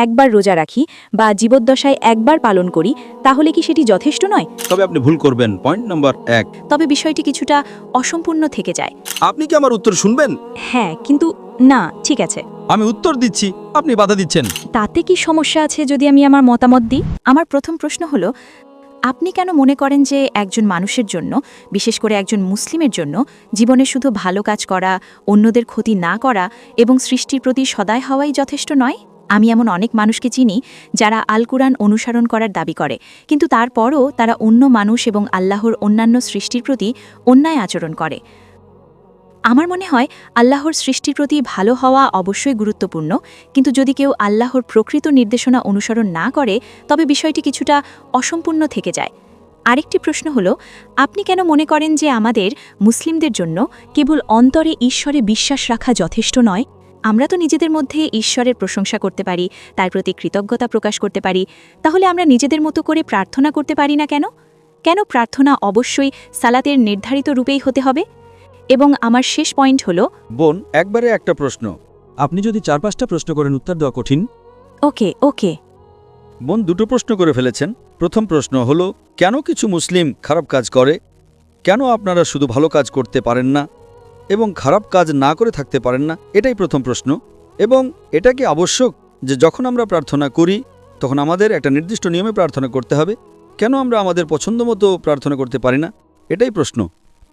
একবার রোজা রাখি বা জীবদ্দশায় একবার পালন করি তাহলে কি সেটি যথেষ্ট নয়? তবে আপনি ভুল করবেন। পয়েন্ট নাম্বার 1, তবে বিষয়টি কিছুটা অসম্পূর্ণ থেকে যায়। আপনি কি আমার উত্তর শুনবেন? হ্যাঁ, কিন্তু না, ঠিক আছে। আমি উত্তর দিচ্ছি, আপনি বাধা দিচ্ছেন। তাতে কি সমস্যা আছে যদি আমি আমার মতামত দিই? আমার প্রথম প্রশ্ন হলো, আপনি কেন মনে করেন যে একজন মানুষের জন্য, বিশেষ করে একজন মুসলিমের জন্য, জীবনে শুধু ভালো কাজ করা, অন্যদের ক্ষতি না করা এবং সৃষ্টির প্রতি সদয় হওয়াই যথেষ্ট নয়? আমি এমন অনেক মানুষকে চিনি যারা আল কুরআন অনুসরণ করার দাবি করে, কিন্তু তারপরও তারা অন্য মানুষ এবং আল্লাহর অন্যান্য সৃষ্টির প্রতি অন্যায় আচরণ করে। আমার মনে হয় আল্লাহর সৃষ্টির প্রতি ভালো হওয়া অবশ্যই গুরুত্বপূর্ণ, কিন্তু যদি কেউ আল্লাহর প্রকৃত নির্দেশনা অনুসরণ না করে তবে বিষয়টি কিছুটা অসম্পূর্ণ থেকে যায়। আরেকটি প্রশ্ন হলো, আপনি কেন মনে করেন যে আমাদের মুসলিমদের জন্য কেবল অন্তরে ঈশ্বরে বিশ্বাস রাখা যথেষ্ট নয়? আমরা তো নিজেদের মধ্যে ঈশ্বরের প্রশংসা করতে পারি, তার প্রতি কৃতজ্ঞতা প্রকাশ করতে পারি, তাহলে আমরা নিজেদের মতো করে প্রার্থনা করতে পারি না কেন? কেন প্রার্থনা অবশ্যই সালাতের নির্ধারিত রূপেই হতে হবে? এবং আমার শেষ পয়েন্ট হলো, বোন, একবারে একটা প্রশ্ন। আপনি যদি 4-5টা প্রশ্ন করেন উত্তর দেওয়া কঠিন। ওকে। বোন 2টো প্রশ্ন করে ফেলেছেন। প্রথম প্রশ্ন হলো, কেন কিছু মুসলিম খারাপ কাজ করে? কেন আপনারা শুধু ভালো কাজ করতে পারেন না এবং খারাপ কাজ না করে থাকতে পারেন না? এটাই প্রথম প্রশ্ন। এবং এটা কি আবশ্যক যে যখন আমরা প্রার্থনা করি তখন আমাদের একটা নির্দিষ্ট নিয়মে প্রার্থনা করতে হবে? কেন আমরা আমাদের পছন্দ মতো প্রার্থনা করতে পারি না? এটাই প্রশ্ন।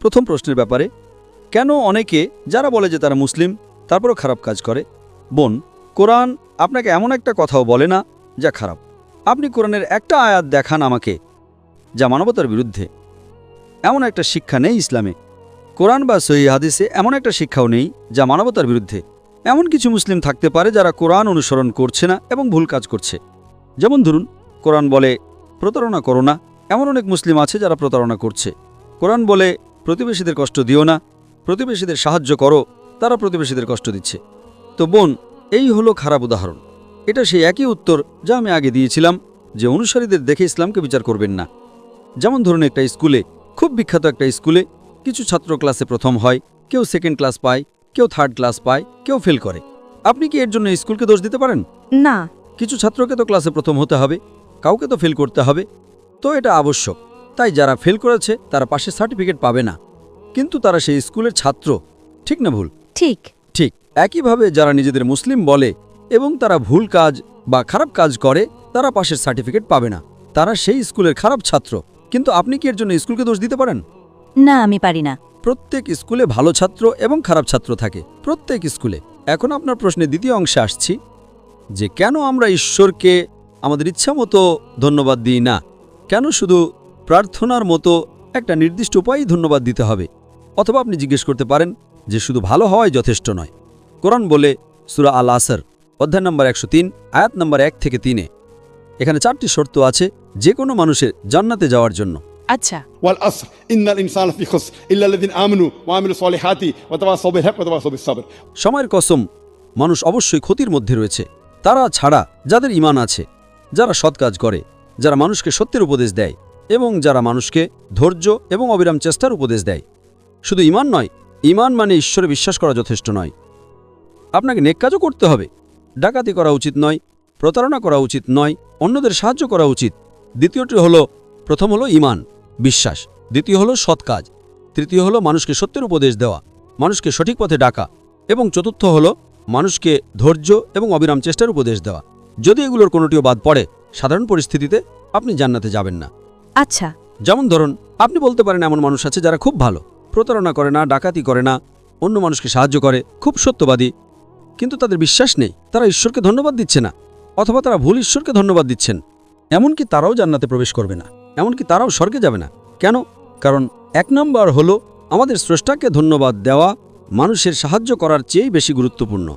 প্রথম প্রশ্নের ব্যাপারে কেন অনেকে যারা বলে যে তারা মুসলিম তারপরও খারাপ কাজ করে? বোন, কোরআন আপনাকে এমন একটা কথাও বলে না যা খারাপ। আপনি কোরআনের একটা আয়াত দেখান আমাকে যা মানবতার বিরুদ্ধে। এমন একটা শিক্ষা নেই ইসলামে। কোরআন বা সহিহ হাদিসে এমন একটা শিক্ষাও নেই যা মানবতার বিরুদ্ধে। এমন কিছু মুসলিম থাকতে পারে যারা কোরআন অনুসরণ করছে না এবং ভুল কাজ করছে। যেমন ধরুন, কোরআন বলে প্রতারণা করো না, এমন অনেক মুসলিম আছে যারা প্রতারণা করছে। কোরআন বলে প্রতিবেশীদের কষ্ট দিও না, প্রতিবেশীদের সাহায্য করো, তারা প্রতিবেশীদের কষ্ট দিচ্ছে। তো বোন, এই হলো খারাপ উদাহরণ। এটা সেই একই উত্তর যা আমি আগে দিয়েছিলাম, যে অনুসারীদের দেখে ইসলামকে বিচার করবেন না। যেমন ধরুন, একটা স্কুলে, খুব বিখ্যাত একটা স্কুলে, কিছু ছাত্র ক্লাসে প্রথম হয়, কেউ সেকেন্ড ক্লাস পায়, কেউ থার্ড ক্লাস পায়, কেউ ফেল করে। আপনি কি এর জন্য স্কুলকে দোষ দিতে পারেন? না। কিছু ছাত্রকে তো ক্লাসে প্রথম হতে হবে, কাউকে তো ফেল করতে হবে। তো এটা আবশ্যক। তাই যারা ফেল করেছে তারা পাশের সার্টিফিকেট পাবে না, কিন্তু তারা সেই স্কুলের ছাত্র। ঠিক না ভুল? ঠিক। ঠিক একইভাবে যারা নিজেদের মুসলিম বলে এবং তারা ভুল কাজ বা খারাপ কাজ করে তারা পাশের সার্টিফিকেট পাবে না, তারা সেই স্কুলের খারাপ ছাত্র। কিন্তু আপনি কি এর জন্য স্কুলকে দোষ দিতে পারেন? না, আমি পারি না। প্রত্যেক স্কুলে ভালো ছাত্র এবং খারাপ ছাত্র থাকে, প্রত্যেক স্কুলে। এখন আপনার প্রশ্নের দ্বিতীয় অংশে আসছি, যে কেন আমরা ঈশ্বরকে আমাদের ইচ্ছা মতো ধন্যবাদ দিই না? কেন শুধু প্রার্থনার মতো একটা নির্দিষ্ট উপায়েই ধন্যবাদ দিতে হবে? অথবা আপনি জিজ্ঞেস করতে পারেন যে শুধু ভালো হওয়াই যথেষ্ট নয়। কোরআন বলে সূরা আল আসর অধ্যায় নম্বর 103 আয়াত নম্বর 1 থেকে 3-এ, এখানে 4টি শর্ত আছে যে কোনো মানুষের জান্নাতে যাওয়ার জন্য। আচ্ছা। والعصر إن الإنسان في خسر إلا الذين آمنوا وعملوا الصالحات وتواصوا بالحق وتواصوا بالصبر। সময়ের কসম, মানুষ অবশ্যই ক্ষতির মধ্যে রয়েছে, তারা ছাড়া যাদের ঈমান আছে, যারা সৎ কাজ করে, যারা মানুষকে সত্যের উপদেশ দেয় এবং যারা মানুষকে ধৈর্য এবং অবিরাম চেষ্টার উপদেশ দেয়। শুধু ঈমান নয়, ঈমান মানে ঈশ্বরে বিশ্বাস করা যথেষ্ট নয়। আপনাকে নেক কাজও করতে হবে। ডাকাতি করা উচিত নয়, প্রতারণা করা উচিত নয়, অন্যদের সাহায্য করা উচিত। দ্বিতীয়টি হলো, প্রথম হলো ঈমান, বিশ্বাস, দ্বিতীয় হলো সৎ কাজ, তৃতীয় হলো মানুষকে সত্যের উপদেশ দেওয়া, মানুষকে সঠিক পথে ডাকা, এবং চতুর্থ হলো মানুষকে ধৈর্য এবং অবিরাম চেষ্টার উপদেশ দেওয়া। যদি এগুলোর কোনোটিও বাদ পড়ে, সাধারণ পরিস্থিতিতে আপনি জান্নাতে যাবেন না। আচ্ছা। যেমন ধরুন, আপনি বলতে পারেন এমন মানুষ আছে যারা খুব ভালো, প্রতারণা করে না, ডাকাতি করে না, অন্য মানুষকে সাহায্য করে, খুব সত্যবাদী, কিন্তু তাদের বিশ্বাস নেই, তারা ঈশ্বরকে ধন্যবাদ দিচ্ছে না, অথবা তারা ভুল ঈশ্বরকে ধন্যবাদ দিচ্ছেন। এমনকি তারাও জান্নাতে প্রবেশ করবে না, এমনকি তারাও স্বর্গে যাবে না। কেন? কারণ 1 নম্বর হলো আমাদের স্রষ্টাকে ধন্যবাদ দেওয়া মানুষের সাহায্য করার চেয়েই বেশি গুরুত্বপূর্ণ।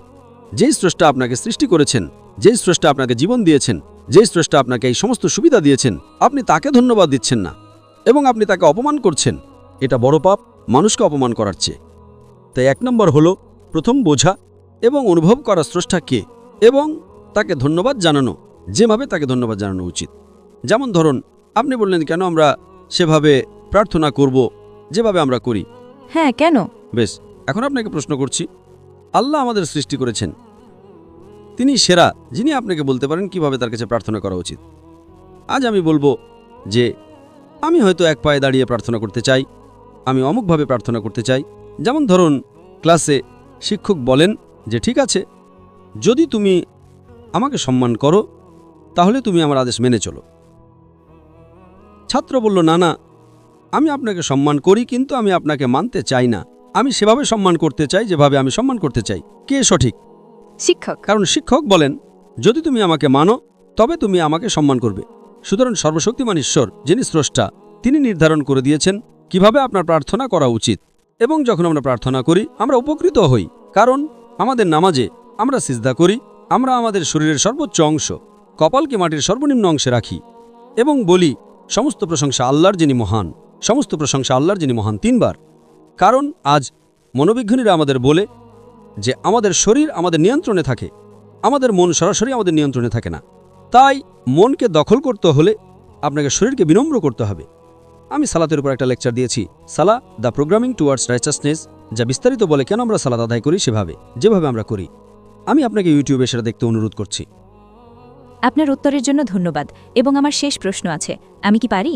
যেই স্রষ্টা আপনাকে সৃষ্টি করেছেন, যেই স্রষ্টা আপনাকে জীবন দিয়েছেন, যেই স্রষ্টা আপনাকে এই সমস্ত সুবিধা দিয়েছেন, আপনি তাকে ধন্যবাদ দিচ্ছেন না এবং আপনি তাকে অপমান করছেন। এটা বড় পাপ মানুষকে অপমান করার চেয়ে। তাই 1 নম্বর হলো প্রথম বোঝা এবং অনুভব করা স্রষ্টা কে এবং তাকে ধন্যবাদ জানানো, যেভাবে তাকে ধন্যবাদ জানানো উচিত। যেমন ধরুন, আপনি বললেন কেন আমরা সেভাবে প্রার্থনা করব যেভাবে আমরা করি। হ্যাঁ, কেন? বেশ, এখন আপনাকে প্রশ্ন করছি, আল্লাহ আমাদের সৃষ্টি করেছেন, তিনি সেরা, যিনি আপনাকে বলতে পারেন কিভাবে তার কাছে প্রার্থনা করা উচিত। আজ আমি বলবো যে আমি হয়তো এক পায়ে দাঁড়িয়ে প্রার্থনা করতে চাই, আমি অমুকভাবে প্রার্থনা করতে চাই। যেমন ধরুন, ক্লাসে শিক্ষক বলেন যে ঠিক আছে, যদি তুমি আমাকে সম্মান করো তাহলে তুমি আমার আদেশ মেনে চলো। ছাত্র বলল, না না, আমি আপনাকে সম্মান করি, কিন্তু আমি আপনাকে মানতে চাই না, আমি সেভাবে সম্মান করতে চাই যেভাবে আমি সম্মান করতে চাই। কে সঠিক? শিক্ষক। কারণ শিক্ষক বলেন, যদি তুমি আমাকে মানো তবে তুমি আমাকে সম্মান করবে। সুতরাং সর্বশক্তিমান ঈশ্বর, যিনি স্রষ্টা, তিনি নির্ধারণ করে দিয়েছেন কিভাবে আপনার প্রার্থনা করা উচিত। এবং যখন আমরা প্রার্থনা করি আমরা উপকৃত হই, কারণ আমাদের নামাজে আমরা সিজদা করি, আমরা আমাদের শরীরের সর্বোচ্চ অংশ কপালকে মাটির সর্বনিম্ন অংশে রাখি এবং বলি, সমস্ত প্রশংসা আল্লাহর যিনি মহান, সমস্ত প্রশংসা আল্লাহর যিনি মহান 3 বার। কারণ আজ মনোবিজ্ঞানীরা আমাদের বলে যে আমাদের শরীর আমাদের নিয়ন্ত্রণে থাকে, আমাদের মন সরাসরি আমাদের নিয়ন্ত্রণে থাকে না। তাই মনকে দখল করতে হলে আপনাকে শরীরকে বিনম্র করতে হবে। আমি সালাতের উপর একটা লেকচার দিয়েছি, সালা দ্য প্রোগ্রামিং টুয়ার্ডস রাইচাসনেস, যা বিস্তারিত বলে কেন আমরা সালাত আদায় করি সেভাবে, যেভাবে আমরা করি। আমি আপনাকে ইউটিউবে সেটা দেখতে অনুরোধ করছি। আপনার উত্তরের জন্য ধন্যবাদ। এবং আমার শেষ প্রশ্ন আছে, আমি কি পারি?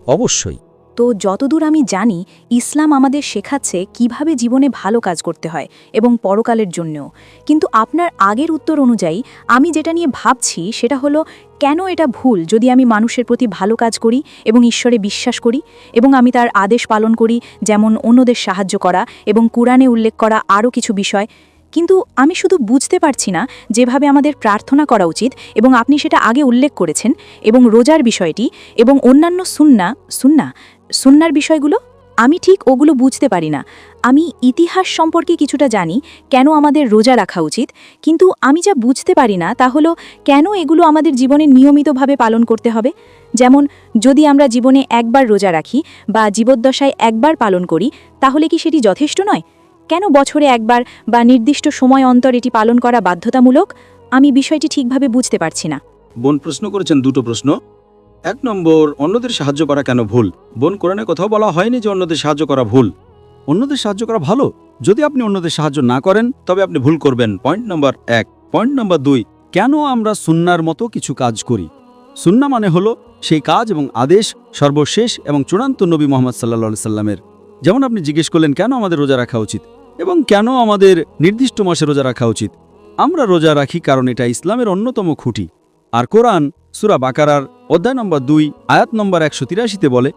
অবশ্যই। তো যতদূর আমি জানি, ইসলাম আমাদের শেখাচ্ছে কিভাবে জীবনে ভালো কাজ করতে হয় এবং পরকালের জন্যও। কিন্তু আপনার আগের উত্তর অনুযায়ী আমি যেটা নিয়ে ভাবছি সেটা হলো, কেন এটা ভুল যদি আমি মানুষের প্রতি ভালো কাজ করি এবং ঈশ্বরে বিশ্বাস করি এবং আমি তার আদেশ পালন করি, যেমন অন্যদের সাহায্য করা এবং কুরআনে উল্লেখ করা আরও কিছু বিষয়। কিন্তু আমি শুধু বুঝতে পারছি না যেভাবে আমাদের প্রার্থনা করা উচিত, এবং আপনি সেটা আগে উল্লেখ করেছেন, এবং রোজার বিষয়টি এবং অন্যান্য সুন্নার বিষয়গুলো আমি ঠিক ওগুলো বুঝতে পারি না। আমি ইতিহাস সম্পর্কে কিছুটা জানি, কেন আমাদের রোজা রাখা উচিত, কিন্তু আমি যা বুঝতে পারি না তা হলো কেন এগুলো আমাদের জীবনে নিয়মিতভাবে পালন করতে হবে। যেমন যদি আমরা জীবনে একবার রোজা রাখি বা জীবদ্দশায় একবার পালন করি, তাহলে কি সেটি যথেষ্ট নয়? কেন বছরে একবার বা নির্দিষ্ট সময় অন্তর এটি পালন করা বাধ্যতামূলক? আমি বিষয়টি ঠিকভাবে বুঝতে পারছি না। বোন প্রশ্ন করেছেন 2টো প্রশ্ন। 1 নম্বর, অন্যদের সাহায্য করা কেন ভুল? বোন, কোরআনে কোথাও বলা হয়নি যে অন্যদের সাহায্য করা ভুল। অন্যদের সাহায্য করা ভালো। যদি আপনি অন্যদের সাহায্য না করেন তবে আপনি ভুল করবেন। Point number 1। পয়েন্ট নাম্বার 2, কেন আমরা সুন্নার মতো কিছু কাজ করি? সুন্না মানে হলো সেই কাজ এবং আদেশ সর্বশেষ এবং চূড়ান্ত নবী মুহাম্মদ সাল্লাল্লাহু আলাইহি সাল্লামের। যেমন আপনি জিজ্ঞেস করলেন কেন আমাদের রোজা রাখা উচিত এবং কেন আমাদের নির্দিষ্ট মাসে রোজা রাখা উচিত। আমরা রোজা রাখি কারণ এটা ইসলামের অন্যতম খুঁটি। আর কোরআন সূরা বাকারার অধ্যায় নম্বর 2 আয়াত নম্বর 183-তে বলে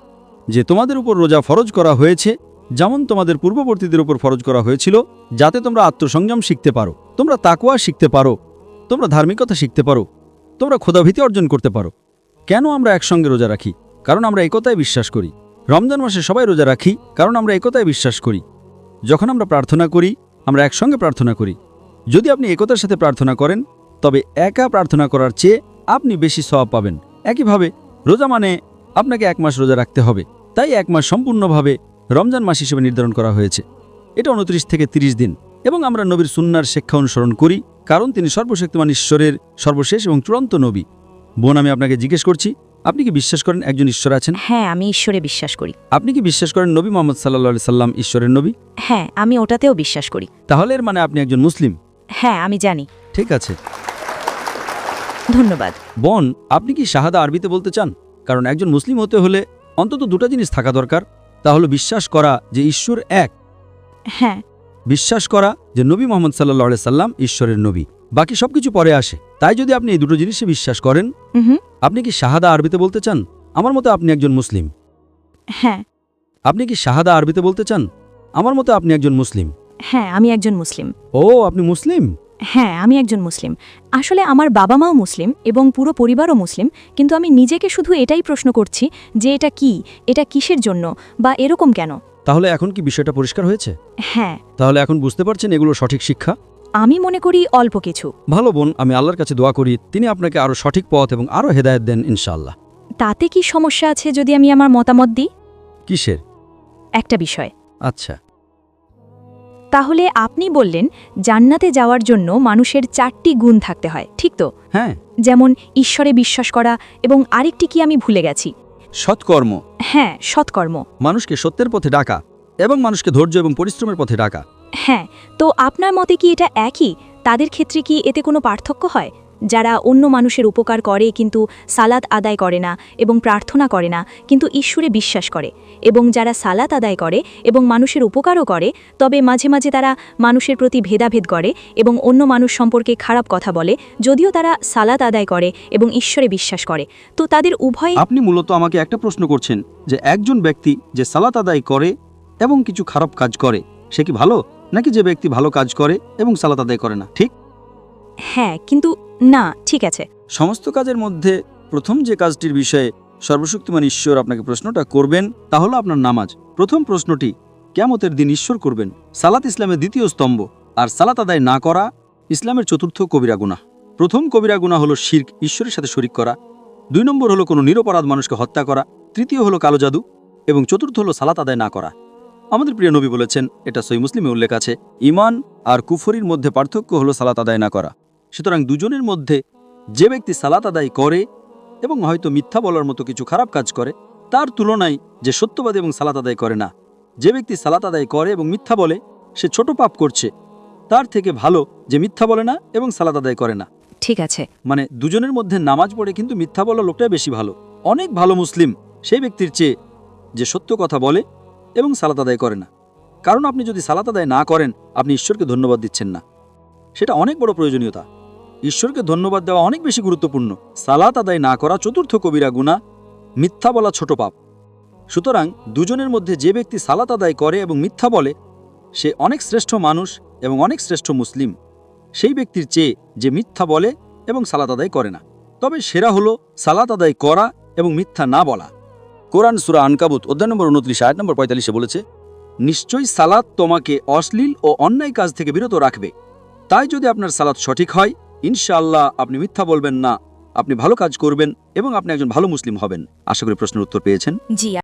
যে তোমাদের উপর রোজা ফরজ করা হয়েছে যেমন তোমাদের পূর্ববর্তীদের উপর ফরজ করা হয়েছিল, যাতে তোমরা আত্মসংযম শিখতে পারো, তোমরা তাকওয়া শিখতে পারো, তোমরা ধার্মিকতা শিখতে পারো, তোমরা খোদাভীতি অর্জন করতে পারো। কেন আমরা একসঙ্গে রোজা রাখি? কারণ আমরা একতায় বিশ্বাস করি। রমজান মাসে সবাই রোজা রাখি কারণ আমরা একতায় বিশ্বাস করি। যখন আমরা প্রার্থনা করি আমরা একসঙ্গে প্রার্থনা করি। যদি আপনি একতার সাথে প্রার্থনা করেন তবে একা প্রার্থনা করার চেয়ে আপনি বেশি সওয়াব পাবেন। একইভাবে রোজা মানে আপনাকে 1 মাস রোজা রাখতে হবে, তাই 1 মাস সম্পূর্ণভাবে রমজান মাস হিসেবে নির্ধারণ করা হয়েছে। এটা 29 থেকে 30 দিন এবং আমরা নবীর সুন্নার শিক্ষা অনুসরণ করি কারণ তিনি সর্বশক্তিমান ঈশ্বরের সর্বশেষ এবং চূড়ান্ত নবী। বোন, আমি আপনাকে জিজ্ঞেস করছি, আপনি কি বিশ্বাস করেন একজন ঈশ্বর আছেন? হ্যাঁ, আমি ঈশ্বরে বিশ্বাস করি। আপনি কি বিশ্বাস করেন নবী মুহাম্মদ সাল্লাল্লাহু আলাইহি সাল্লাম ঈশ্বরের নবী? হ্যাঁ, আমি ওটাতেও বিশ্বাস করি। তাহলে এর মানে আপনি একজন মুসলিম। হ্যাঁ, আমি জানি। ঠিক আছে। ধন্যবাদ। বোন, আপনি কি শাহাদা আরবিতে বলতে চান? কারণ একজন মুসলিম হতে হলে অন্তত 2টা জিনিস থাকা দরকার। তা হলো বিশ্বাস করা যে ঈশ্বর এক, হ্যাঁ, বিশ্বাস করা যে নবী মুহাম্মদ সাল্লাল্লাহু আলাইহি সাল্লাম ঈশ্বরের নবী। বাকি সবকিছু পরে আসে। তাই যদি আপনি এই 2টো জিনিসে বিশ্বাস করেন, আপনি কি শাহাদা আরবিতে বলতে চান? আমার মতে আপনি একজন মুসলিম। হ্যাঁ। আপনি কি শাহাদা আরবিতে বলতে চান? আমার মতে আপনি একজন মুসলিম। হ্যাঁ, আমি একজন মুসলিম। ও, আপনি মুসলিম? হ্যাঁ, আমি একজন মুসলিম। আসলে আমার বাবা মাও মুসলিম এবং পুরো পরিবারও মুসলিম, কিন্তু আমি নিজেকে শুধু এটাই প্রশ্ন করছি যে এটা কি, এটা কিসের জন্য বা এরকম কেন। তাহলে এখন কি বিষয়টা পরিষ্কার হয়েছে? হ্যাঁ। তাহলে এখন বুঝতে পারছেন এগুলো সঠিক শিক্ষা? আমি মনে করি অল্প কিছু। ভালো বোন, আমি আল্লাহর কাছে দোয়া করি তিনি আপনাকে আরো সঠিক পথ এবং আরো হেদায়েত দেন ইনশাআল্লাহ। তাতে কি সমস্যা আছে যদি আমি আমার মতামত দিই? কিসের? একটা বিষয়। আচ্ছা। তাহলে আপনি বললেন জান্নাতে যাওয়ার জন্য মানুষের 4টি গুণ থাকতে হয়, ঠিক তো? হ্যাঁ। যেমন ঈশ্বরে বিশ্বাস করা এবং আরেকটি কি আমি ভুলে গেছি? সৎকর্ম। হ্যাঁ, সৎকর্ম। মানুষকে সত্যের পথে ডাকা এবং মানুষকে ধৈর্য এবং পরিশ্রমের পথে ডাকা। হ্যাঁ, তো আপনার মতে কি এটা একই, তাদের ক্ষেত্রে কি এতে কোনো পার্থক্য হয়? যারা অন্য মানুষের উপকার করে কিন্তু সালাত আদায় করে না এবং প্রার্থনা করে না কিন্তু ঈশ্বরে বিশ্বাস করে, এবং যারা সালাত আদায় করে এবং মানুষের উপকারও করে তবে মাঝে মাঝে তারা মানুষের প্রতি ভেদাভেদ করে এবং অন্য মানুষ সম্পর্কে খারাপ কথা বলে, যদিও তারা সালাত আদায় করে এবং ঈশ্বরে বিশ্বাস করে, তো তাদের উভয় আপনি মূলত আমাকে একটা প্রশ্ন করছেন যে একজন ব্যক্তি যে সালাত আদায় করে এবং কিছু খারাপ কাজ করে সে কি ভালো, নাকি যে ব্যক্তি ভালো কাজ করে এবং সালাত আদায় করে না, ঠিক? হ্যাঁ, কিন্তু না, ঠিক আছে। সমস্ত কাজের মধ্যে প্রথম যে কাজটির বিষয়ে সর্বশক্তিমান ঈশ্বর আপনাকে প্রশ্নটা করবেন তা হলো আপনার নামাজ। প্রথম প্রশ্নটি কিয়ামতের দিন ঈশ্বর করবেন। সালাত ইসলামের দ্বিতীয় স্তম্ভ, আর সালাত আদায় না করা ইসলামের চতুর্থ কবিরা গুনাহ। প্রথম কবিরা গুনাহ হলো শিরক, ঈশ্বরের সাথে শরিক করা। 2 নম্বর হলো কোনো নিরপরাধ মানুষকে হত্যা করা। তৃতীয় হলো কালো জাদু, এবং চতুর্থ হলো সালাত আদায় না করা। আমাদের প্রিয় নবী বলেছেন, এটা সহিহ মুসলিমে উল্লেখ আছে, ঈমান আর কুফরির মধ্যে পার্থক্য হলো সালাত আদায় না করা। সুতরাং দুজনের মধ্যে যে ব্যক্তি সালাত আদায় করে এবং হয়তো মিথ্যা বলার মতো কিছু খারাপ কাজ করে তার তুলনায় যে সত্যবাদী এবং সালাত আদায় করে না, যে ব্যক্তি সালাত আদায় করে এবং মিথ্যা বলে সে ছোট পাপ করছে, তার থেকে ভালো যে মিথ্যা বলে না এবং সালাত আদায় করে না। ঠিক আছে। মানে দুজনের মধ্যে নামাজ পড়ে কিন্তু মিথ্যা বলা লোকটাই বেশি ভালো, অনেক ভালো মুসলিম সেই ব্যক্তির চেয়ে যে সত্য কথা বলে এবং সালাত আদায় করে না। কারণ আপনি যদি সালাত আদায় না করেন আপনি ঈশ্বরকে ধন্যবাদ দিচ্ছেন না, সেটা অনেক বড় প্রয়োজনীয়তা। ঈশ্বরকে ধন্যবাদ দেওয়া অনেক বেশি গুরুত্বপূর্ণ। সালাত আদায় না করা চতুর্থ কবিরা গুনাহ, মিথ্যা বলা ছোট পাপ। সুতরাং দুজনের মধ্যে যে ব্যক্তি সালাত আদায় করে এবং মিথ্যা বলে সে অনেক শ্রেষ্ঠ মানুষ এবং অনেক শ্রেষ্ঠ মুসলিম সেই ব্যক্তির চেয়ে যে মিথ্যা বলে এবং সালাত আদায় করে না। তবে সেরা হলো সালাত আদায় করা এবং মিথ্যা না বলা। কোরআন সূরা আনকাবুত অধ্যায় নম্বর 29 আয়াত নম্বর 45 বলেছে, নিশ্চয়ই সালাত তোমাকে অশ্লীল ও অন্যায় কাজ থেকে বিরত রাখবে। তাই যদি আপনার সালাত সঠিক হয় ইনশাআল্লাহ আপনি মিথ্যা বলবেন না, আপনি ভালো কাজ করবেন এবং আপনি একজন ভালো মুসলিম হবেন। আশা করি প্রশ্নের উত্তর পেয়েছেন। জি।